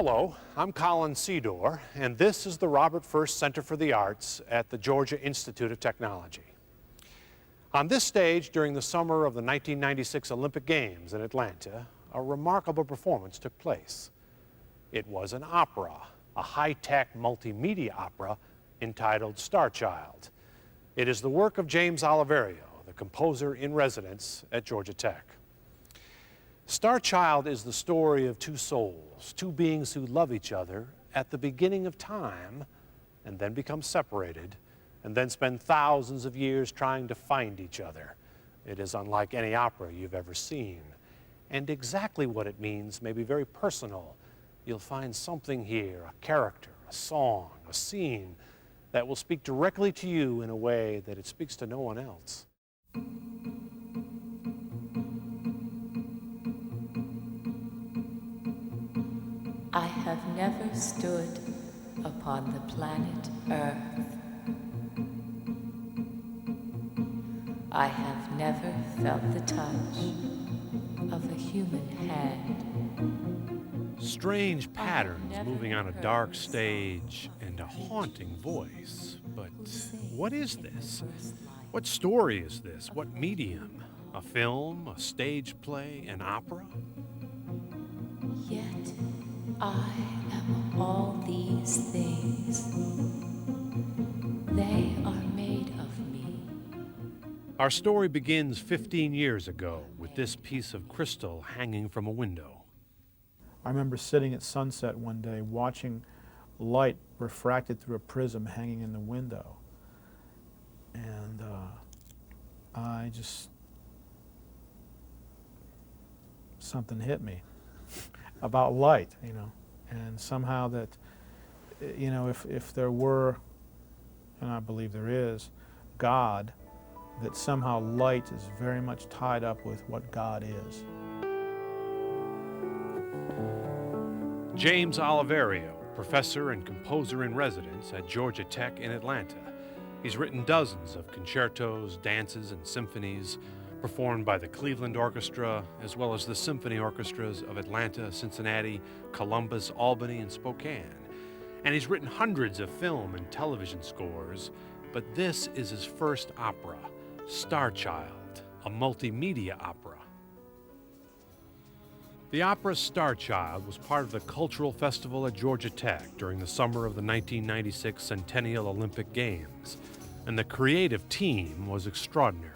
Hello, I'm Colin Seedor, and this is the Robert First Center for the Arts at the Georgia Institute of Technology. On this stage, during the summer of the 1996 Olympic Games in Atlanta, a remarkable performance took place. It was an opera, a high-tech multimedia opera entitled StarChild. It is the work of James Oliverio, the composer in residence at Georgia Tech. StarChild is the story of two souls, two beings who love each other at the beginning of time and then become separated and then spend thousands of years trying to find each other. It is unlike any opera you've ever seen. And exactly what it means may be very personal. You'll find something here, a character, a song, a scene that will speak directly to you in a way that it speaks to no one else. I have never stood upon the planet Earth. I have never felt the touch of a human hand. Strange patterns moving on a dark stage and a haunting voice. But what is this? What story is this? What medium? A film, a stage play, an opera? Yet I am all these things. They are made of me. Our story begins 15 years ago with this piece of crystal hanging from a window. I remember sitting at sunset one day watching light refracted through a prism hanging in the window. And something hit me about light, you know, and somehow that, you know, if there were, and I believe there is, God, that somehow light is very much tied up with what God is. James Oliverio, professor and composer in residence at Georgia Tech in Atlanta. He's written dozens of concertos, dances, and symphonies performed by the Cleveland Orchestra, as well as the symphony orchestras of Atlanta, Cincinnati, Columbus, Albany, and Spokane. And he's written hundreds of film and television scores, but this is his first opera, StarChild, a multimedia opera. The opera StarChild was part of the Cultural Festival at Georgia Tech during the summer of the 1996 Centennial Olympic Games, and the creative team was extraordinary.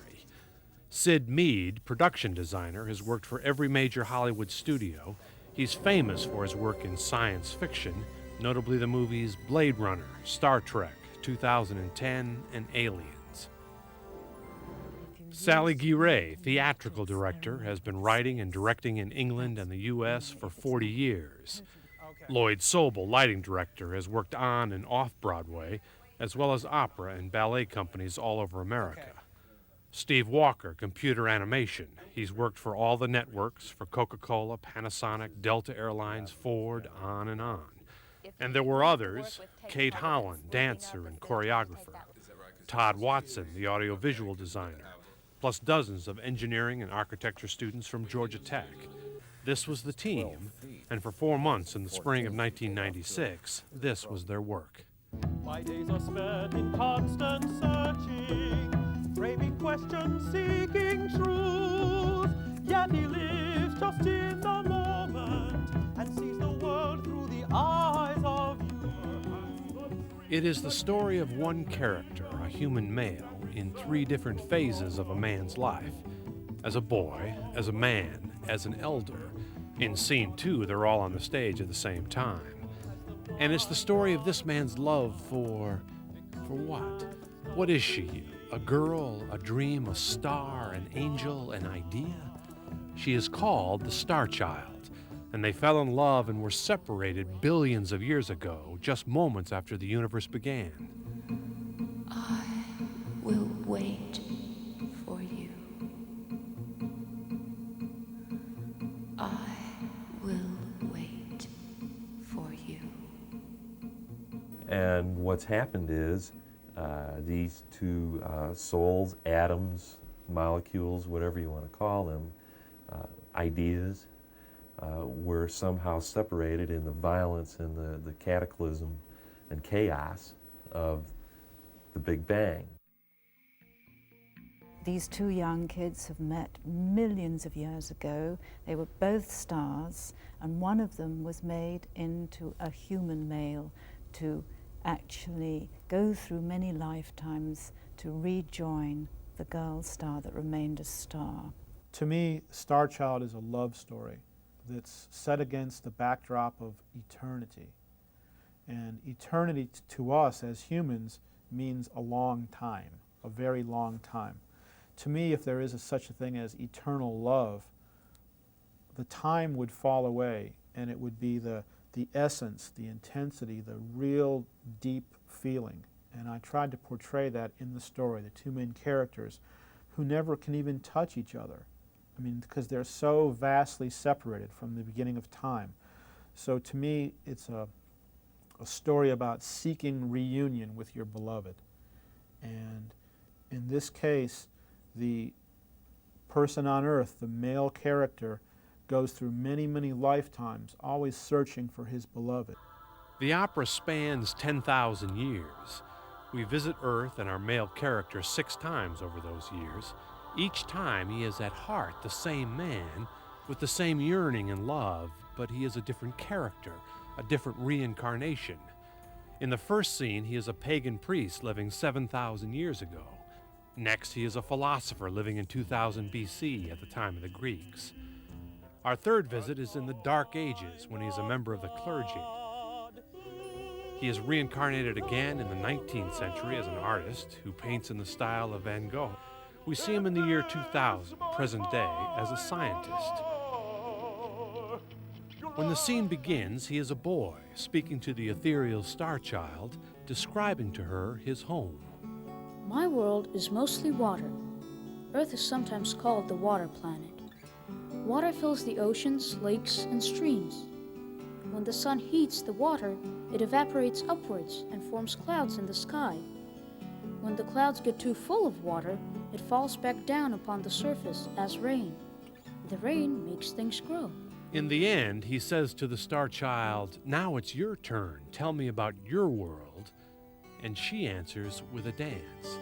Sid Mead, production designer, has worked for every major Hollywood studio. He's famous for his work in science fiction, notably the movies Blade Runner, Star Trek, 2010, and Aliens. Sally Giray, theatrical director, has been writing and directing in England and the U.S. for 40 years. Lloyd Sobel, lighting director, has worked on and off Broadway, as well as opera and ballet companies all over America. Steve Walker, computer animation. He's worked for all the networks, for Coca-Cola, Panasonic, Delta Airlines, Ford, on and on. And there were others, Kate Holland, dancer and choreographer, Todd Watson, the audiovisual designer, plus dozens of engineering and architecture students from Georgia Tech. This was the team, and for 4 months in the spring of 1996, this was their work. My days are spent in constant searching, braving questions, seeking truth. Yet he lives just in the moment and sees the world through the eyes of youth. It is the story of one character, a human male, in 3 different phases of a man's life. As a boy, as a man, as an elder. In scene 2, they're all on the stage at the same time. And it's the story of this man's love for what? What is she? A girl, a dream, a star, an angel, an idea? She is called the StarChild, and they fell in love and were separated billions of years ago, just moments after the universe began. I will wait for you. I will wait for you. And what's happened is these two souls, atoms, molecules, whatever you want to call them, ideas, were somehow separated in the violence and the cataclysm and chaos of the Big Bang. These two young kids have met millions of years ago. They were both stars, and one of them was made into a human male to actually go through many lifetimes to rejoin the girl star that remained a star. To me, StarChild is a love story that's set against the backdrop of eternity. And eternity to us as humans means a long time, a very long time. To me, if there is such a thing as eternal love, the time would fall away, and it would be the essence, the intensity, the real deep feeling. And I tried to portray that in the story, the two main characters who never can even touch each other. I mean, because they're so vastly separated from the beginning of time. So to me, it's a story about seeking reunion with your beloved. And in this case, the person on Earth, the male character, goes through many, many lifetimes, always searching for his beloved. The opera spans 10,000 years. We visit Earth and our male character 6 times over those years. Each time he is at heart the same man, with the same yearning and love, but he is a different character, a different reincarnation. In the first scene, he is a pagan priest living 7,000 years ago. Next, he is a philosopher living in 2000 BC at the time of the Greeks. Our third visit is in the Dark Ages, when he is a member of the clergy. He is reincarnated again in the 19th century as an artist who paints in the style of Van Gogh. We see him in the year 2000, present day, as a scientist. When the scene begins, he is a boy speaking to the ethereal StarChild, describing to her his home. My world is mostly water. Earth is sometimes called the water planet. Water fills the oceans, lakes, and streams. When the sun heats the water, it evaporates upwards and forms clouds in the sky. When the clouds get too full of water, it falls back down upon the surface as rain. The rain makes things grow. In the end, he says to the StarChild, "Now it's your turn. Tell me about your world." And she answers with a dance.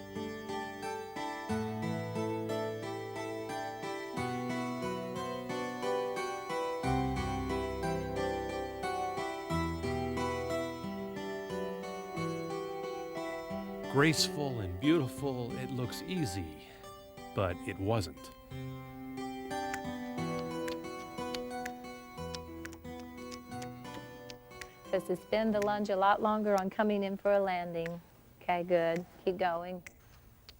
Graceful and beautiful, it looks easy, but it wasn't. So suspend the lunge a lot longer on coming in for a landing. Okay, good. Keep going.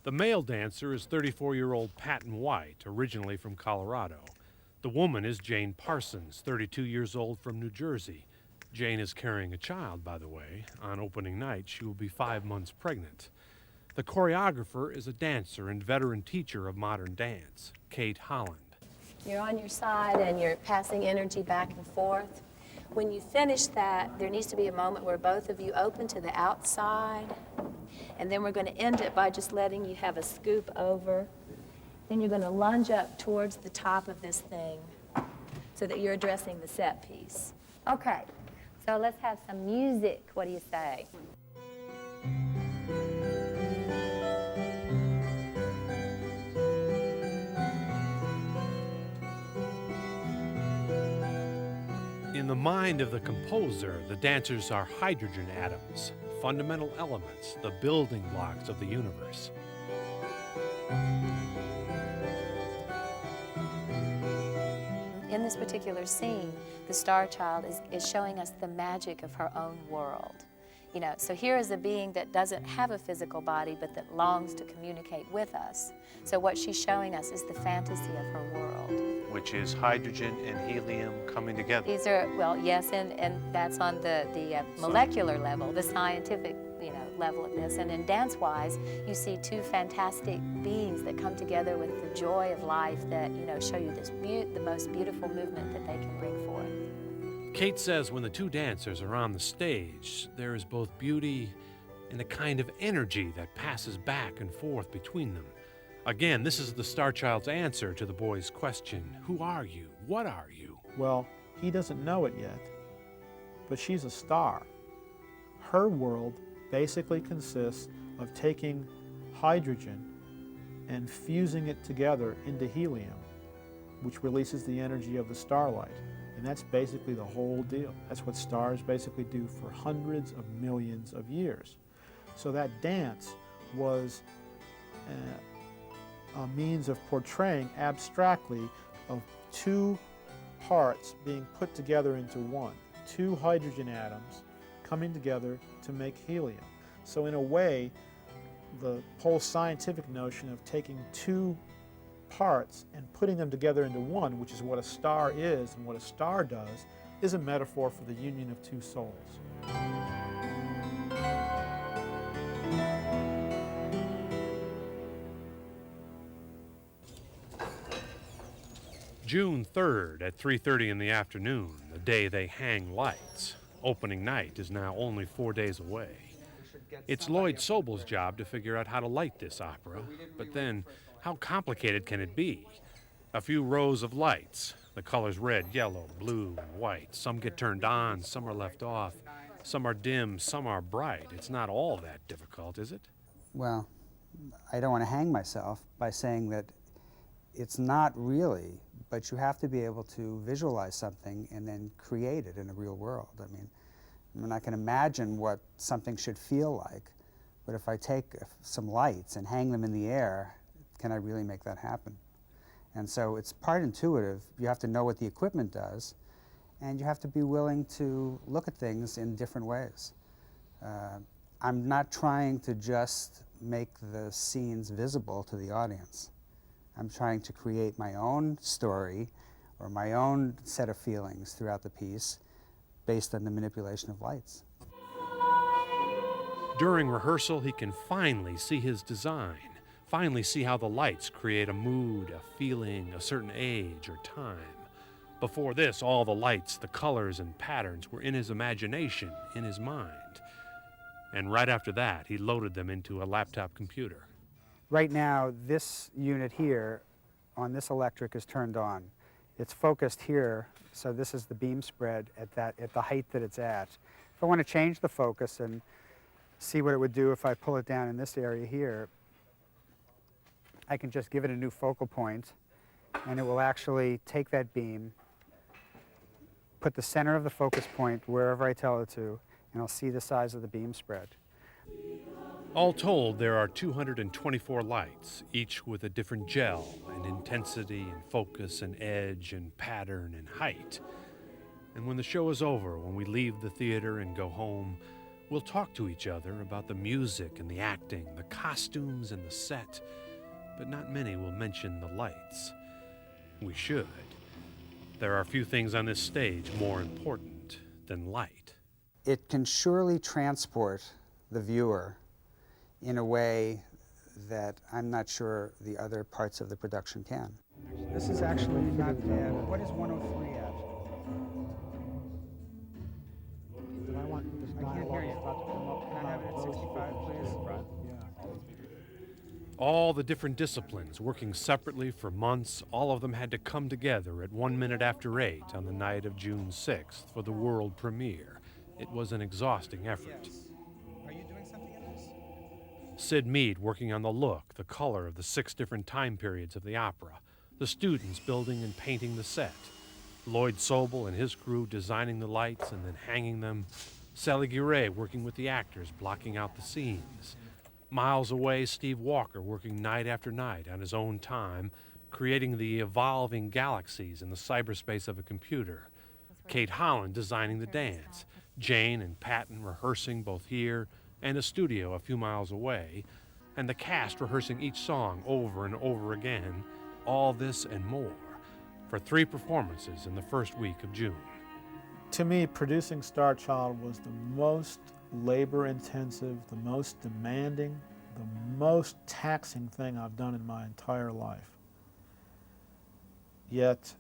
The male dancer is 34-year-old Patton White, originally from Colorado. The woman is Jane Parsons, 32 years old, from New Jersey. Jane is carrying a child, by the way. On opening night, she will be 5 months pregnant. The choreographer is a dancer and veteran teacher of modern dance, Kate Holland. You're on your side and you're passing energy back and forth. When you finish that, there needs to be a moment where both of you open to the outside, and then we're going to end it by just letting you have a scoop over. Then you're going to lunge up towards the top of this thing so that you're addressing the set piece. Okay, so let's have some music. What do you say? In the mind of the composer, the dancers are hydrogen atoms, fundamental elements, the building blocks of the universe. In this particular scene, the StarChild is showing us the magic of her own world. You know, so here is a being that doesn't have a physical body, but that longs to communicate with us. So what she's showing us is the fantasy of her world. Which is hydrogen and helium coming together. These are, well, yes, and that's on the molecular level, the scientific, level of this. And in dance-wise, you see two fantastic beings that come together with the joy of life that, show you this the most beautiful movement that they can bring forth. Kate says when the two dancers are on the stage, there is both beauty and a kind of energy that passes back and forth between them. Again, this is the StarChild's answer to the boy's question, who are you? What are you? Well, He doesn't know it yet, but she's a star. Her world basically consists of taking hydrogen and fusing it together into helium, which releases the energy of the starlight. And that's basically the whole deal. That's what stars basically do for hundreds of millions of years. So that dance was a means of portraying abstractly of two parts being put together into one, two hydrogen atoms coming together to make helium. So in a way, the whole scientific notion of taking two parts and putting them together into one, which is what a star is and what a star does, is a metaphor for the union of two souls. June 3rd at 3:30 in the afternoon, the day they hang lights. Opening night is now only 4 days away. It's Lloyd Sobel's job to figure out how to light this opera, but then how complicated can it be? A few rows of lights, the colors red, yellow, blue, and white. Some get turned on, some are left off, some are dim, some are bright. It's not all that difficult, is it? Well, I don't want to hang myself by saying that it's not really, but you have to be able to visualize something and then create it in a real world. I mean, I can imagine what something should feel like, but if I take some lights and hang them in the air, can I really make that happen? And so it's part intuitive. You have to know what the equipment does, and you have to be willing to look at things in different ways. I'm not trying to just make the scenes visible to the audience. I'm trying to create my own story or my own set of feelings throughout the piece based on the manipulation of lights. During rehearsal, he can finally see his design, finally see how the lights create a mood, a feeling, a certain age or time. Before this, all the lights, the colors and patterns were in his imagination, in his mind. And right after that, he loaded them into a laptop computer. Right now, this unit here on this electric is turned on. It's focused here, so this is the beam spread at the height that it's at. If I want to change the focus and see what it would do if I pull it down in this area here, I can just give it a new focal point, and it will actually take that beam, put the center of the focus point wherever I tell it to, and I'll see the size of the beam spread. All told, there are 224 lights, each with a different gel and intensity and focus and edge and pattern and height. And when the show is over, when we leave the theater and go home, we'll talk to each other about the music and the acting, the costumes and the set, but not many will mention the lights. We should. There are few things on this stage more important than light. It can surely transport the viewer in a way that I'm not sure the other parts of the production can. This is actually not bad. What is 103 at? I can't hear you. Can I have it at 65, please? All the different disciplines working separately for months, all of them had to come together at 1 minute after 8 on the night of June 6th for the world premiere. It was an exhausting effort. Are you doing something in this? Sid Mead working on the look, the color of the 6 different time periods of the opera, the students building and painting the set, Lloyd Sobel and his crew designing the lights and then hanging them, Sally Giray working with the actors, blocking out the scenes. Miles away, Steve Walker working night after night on his own time, creating the evolving galaxies in the cyberspace of a computer. Kate Holland designing the dance, Jane and Patton rehearsing both here and a studio a few miles away, and the cast rehearsing each song over and over again, all this and more, for 3 performances in the first week of June. To me, producing StarChild was the most labor-intensive, the most demanding, the most taxing thing I've done in my entire life. Yet,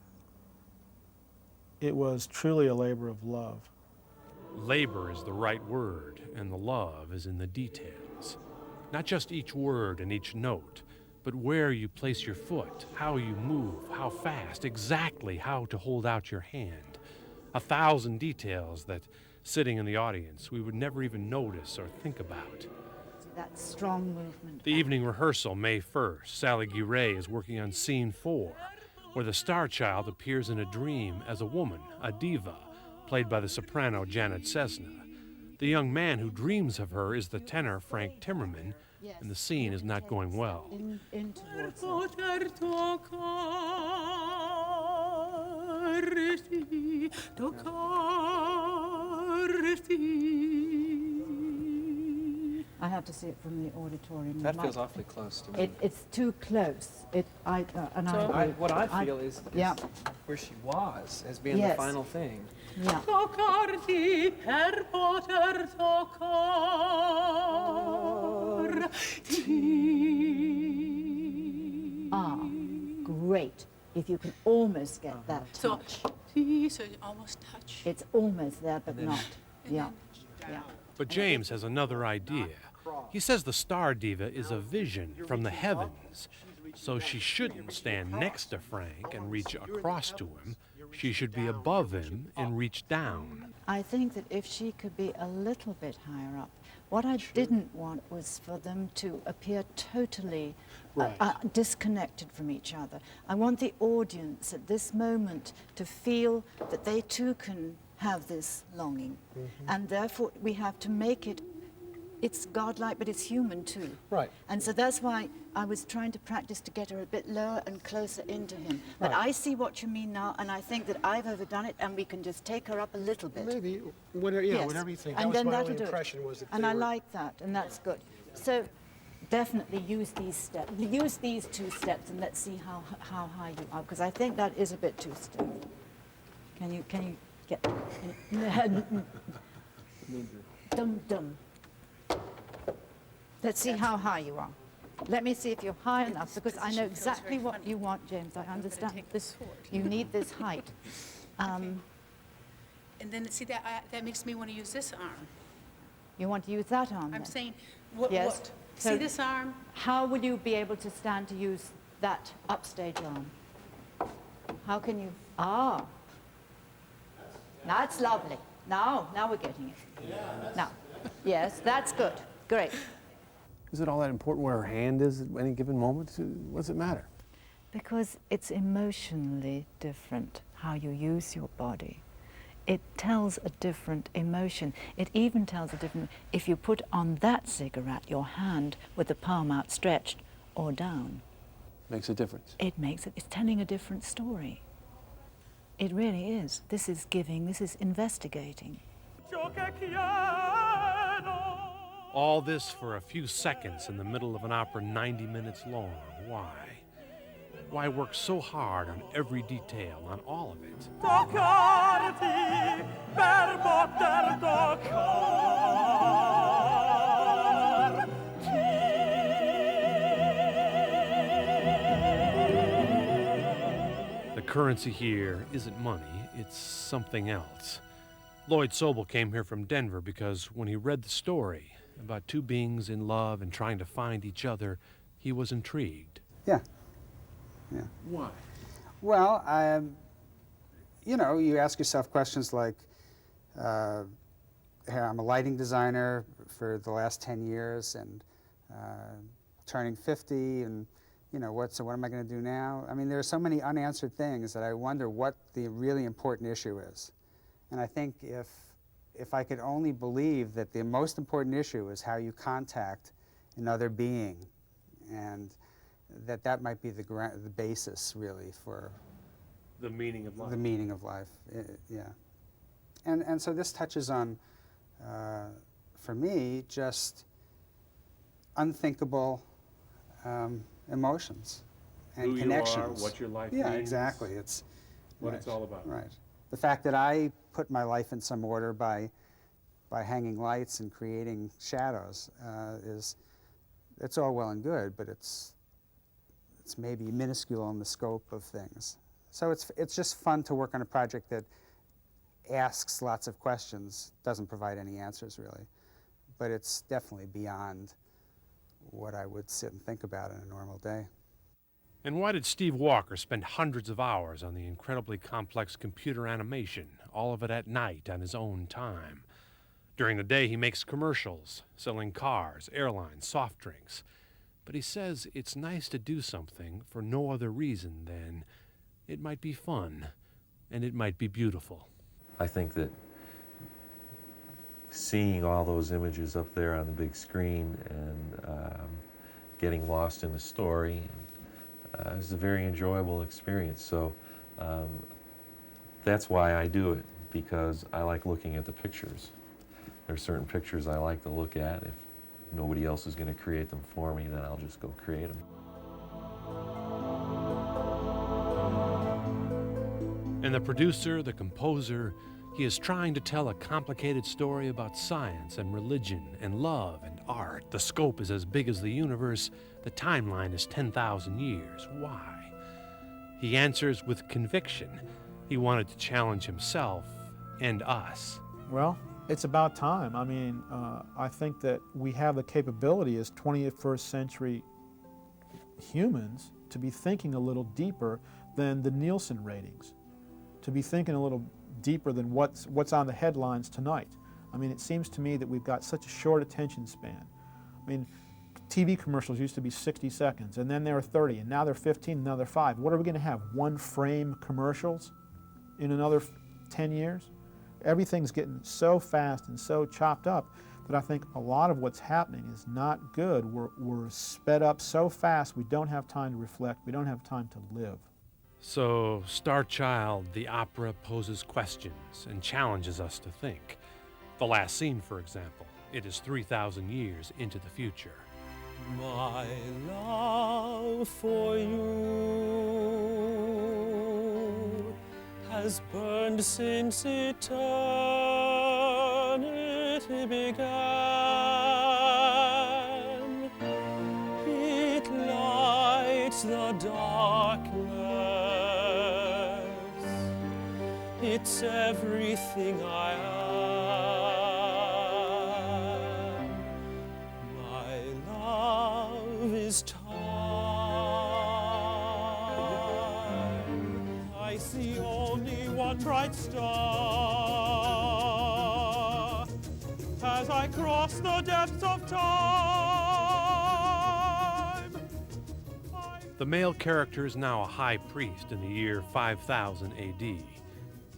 it was truly a labor of love. Labor is the right word, and the love is in the details. Not just each word and each note, but where you place your foot, how you move, how fast, exactly how to hold out your hand. 1,000 details that, sitting in the audience, we would never even notice or think about. That strong movement. The evening rehearsal, May 1st, Sally Giray is working on Scene 4, where the StarChild appears in a dream as a woman, a diva, played by the soprano Janet Cessna. The young man who dreams of her is the tenor Frank Timmerman, and the scene is not going well. In towards I have to see it from the auditorium. That feels awfully close to me. It's too close. What I feel is yeah. where she was as being Yes. the final thing. Yeah. Ah, great. If you can almost get that touch. So you almost touch. It's almost there, but not. Yeah. Yeah. But James has another idea. He says the star diva is a vision from the heavens, so she shouldn't stand next to Frank and reach across to him. She should be above him and reach down. I think that if she could be a little bit higher up, what I didn't want was for them to appear totally disconnected from each other. I want the audience at this moment to feel that they too can have this longing. And therefore we have to make it, it's godlike, but it's human too. Right. And so that's why I was trying to practice to get her a bit lower and closer into him. But I see what you mean now, and I think that I've overdone it, and we can just take her up a little bit. Maybe, whatever, yeah, Yes. whatever you think. And That was then my that'll only do it. impression was that And they I were- like that, and that's good. So definitely use these steps. Use these 2 steps, and let's see how high you are, because I think that is a bit too stiff. Can you get? Dum. Let's see how high you are. Let me see if you're high enough, because I know exactly what you want, James. I understand this. You need this height. And then see that makes me want to use this arm. You want to use that arm? I'm then? saying what? Yes. What? So See this arm? How will you be able to stand to use that upstage arm? How can you? Ah. That's lovely. Now we're getting it. Now, yes, that's good. Great. Is it all that important where her hand is at any given moment? What does it matter? Because it's emotionally different how you use your body. It tells a different emotion. It even tells a different, if you put on that cigarette your hand with the palm outstretched or down. Makes a difference. It's telling a different story. It really is. This is giving, this is investigating. All this for a few seconds in the middle of an opera 90 minutes long. Why? Why work so hard on every detail, on all of it? The currency here isn't money, it's something else. Lloyd Sobel came here from Denver because when he read the story about 2 beings in love and trying to find each other, he was intrigued. Yeah. Why? Well, you ask yourself questions like, I'm a lighting designer for the last 10 years and turning 50, and what am I going to do now? I mean, there are so many unanswered things that I wonder what the really important issue is. And I think if I could only believe that the most important issue is how you contact another being, and that might be the basis, really, for The meaning of life. the meaning of life. Yeah. And so this touches on, for me, just unthinkable emotions and Who you are, connections. what your life Yeah, means. exactly. It's What it's all about. Right. The fact that I put my life in some order by hanging lights and creating shadows it's all well and good, but it's maybe minuscule in the scope of things. So it's just fun to work on a project that asks lots of questions, doesn't provide any answers really, but it's definitely beyond what I would sit and think about in a normal day. And why did Steve Walker spend hundreds of hours on the incredibly complex computer animation, all of it at night on his own time? During the day, he makes commercials, selling cars, airlines, soft drinks. But he says it's nice to do something for no other reason than it might be fun and it might be beautiful. I think that seeing all those images up there on the big screen and getting lost in the story is a very enjoyable experience. So that's why I do it, because I like looking at the pictures. There are certain pictures I like to look at. If nobody else is going to create them for me, then I'll just go create them. And the producer, the composer, he is trying to tell a complicated story about science and religion and love and art. The scope is as big as the universe. The timeline is 10,000 years. Why? He answers with conviction. He wanted to challenge himself and us. Well, it's about time. I mean, I think that we have the capability as 21st century humans to be thinking a little deeper than the Nielsen ratings, to be thinking a little deeper than what's on the headlines tonight. I mean, it seems to me that we've got such a short attention span. I mean, TV commercials used to be 60 seconds, and then they were 30, and now they're 15, and now they're 5. What are we going to have, one-frame commercials in another 10 years? Everything's getting so fast and so chopped up that I think a lot of what's happening is not good. We're sped up so fast we don't have time to reflect, we don't have time to live. So, StarChild, the opera, poses questions and challenges us to think. The last scene, for example, it is 3,000 years into the future. My love for you has burned since eternity began. It lights the darkness. It's everything I am. My love is time. I see only one bright star as I cross the depths of time. The male character is now a high priest in the year 5000 AD.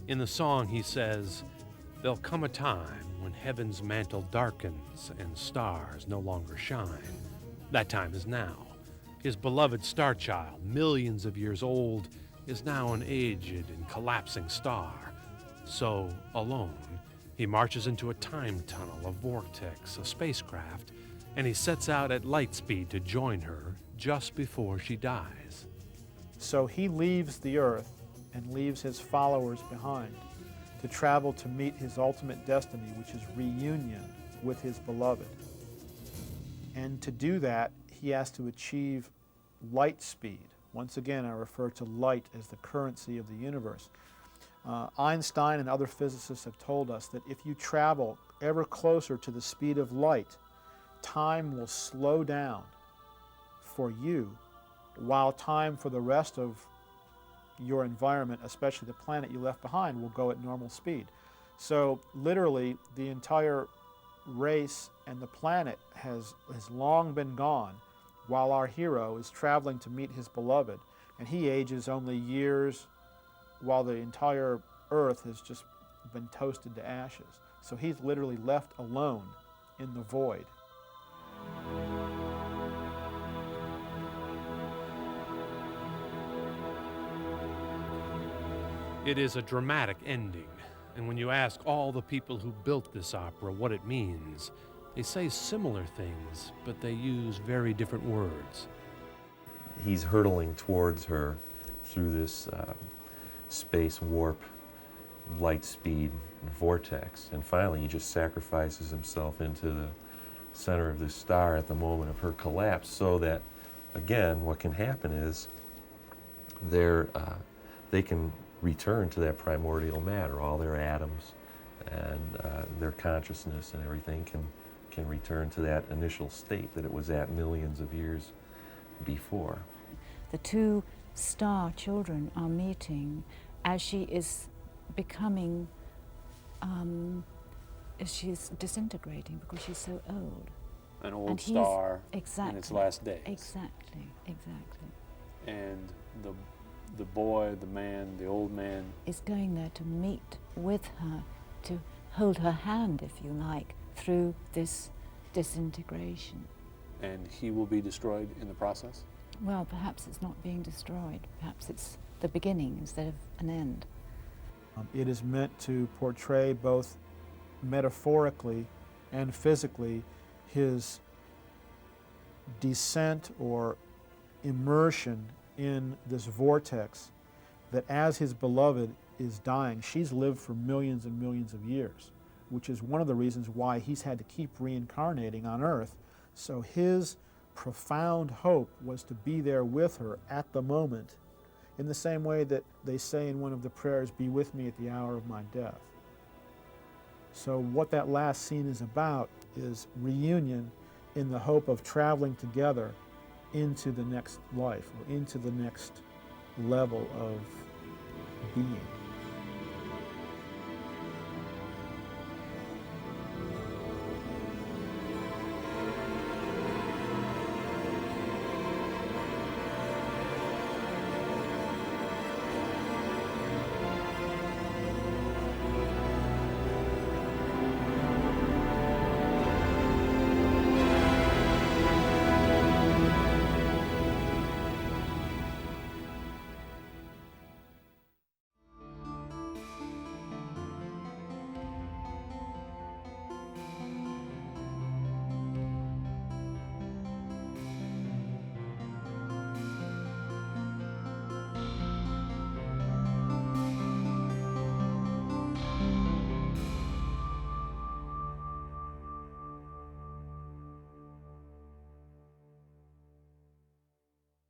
In the song, he says, "There'll come a time when heaven's mantle darkens and stars no longer shine. That time is now. His beloved StarChild, millions of years old, is now an aged and collapsing star. So, alone, he marches into a time tunnel, a vortex, a spacecraft, and he sets out at light speed to join her just before she dies." So he leaves the earth and leaves his followers behind to travel to meet his ultimate destiny, which is reunion with his beloved. And to do that, he has to achieve light speed. Once again, I refer to light as the currency of the universe. Einstein and other physicists have told us that if you travel ever closer to the speed of light, time will slow down for you, while time for the rest of your environment, especially the planet you left behind, will go at normal speed. So literally, the entire race and the planet has long been gone, while our hero is traveling to meet his beloved, and he ages only years, while the entire earth has just been toasted to ashes. So he's literally left alone in the void. It is a dramatic ending, and when you ask all the people who built this opera what it means, they say similar things, but they use very different words. He's hurtling towards her through this space warp, light speed vortex, and finally he just sacrifices himself into the center of this star at the moment of her collapse, so that, again, what can happen is they can return to that primordial matter. All their atoms and their consciousness and everything can return to that initial state that it was at millions of years before. the two star children are meeting as she is becoming, as she's disintegrating because she's so old. An old And he's- star exactly, in its last days. Exactly, exactly. And the boy, the man, the old man Is going there to meet with her, to hold her hand, if you like, through this disintegration. and he will be destroyed in the process? Well, perhaps it's not being destroyed. Perhaps it's the beginning instead of an end. It is meant to portray both metaphorically and physically his descent or immersion in this vortex that as his beloved is dying, she's lived for millions and millions of years, which is one of the reasons why he's had to keep reincarnating on Earth. So his profound hope was to be there with her at the moment, in the same way that they say in one of the prayers, "Be with me at the hour of my death." So what that last scene is about is reunion in the hope of traveling together into the next life, or into the next level of being.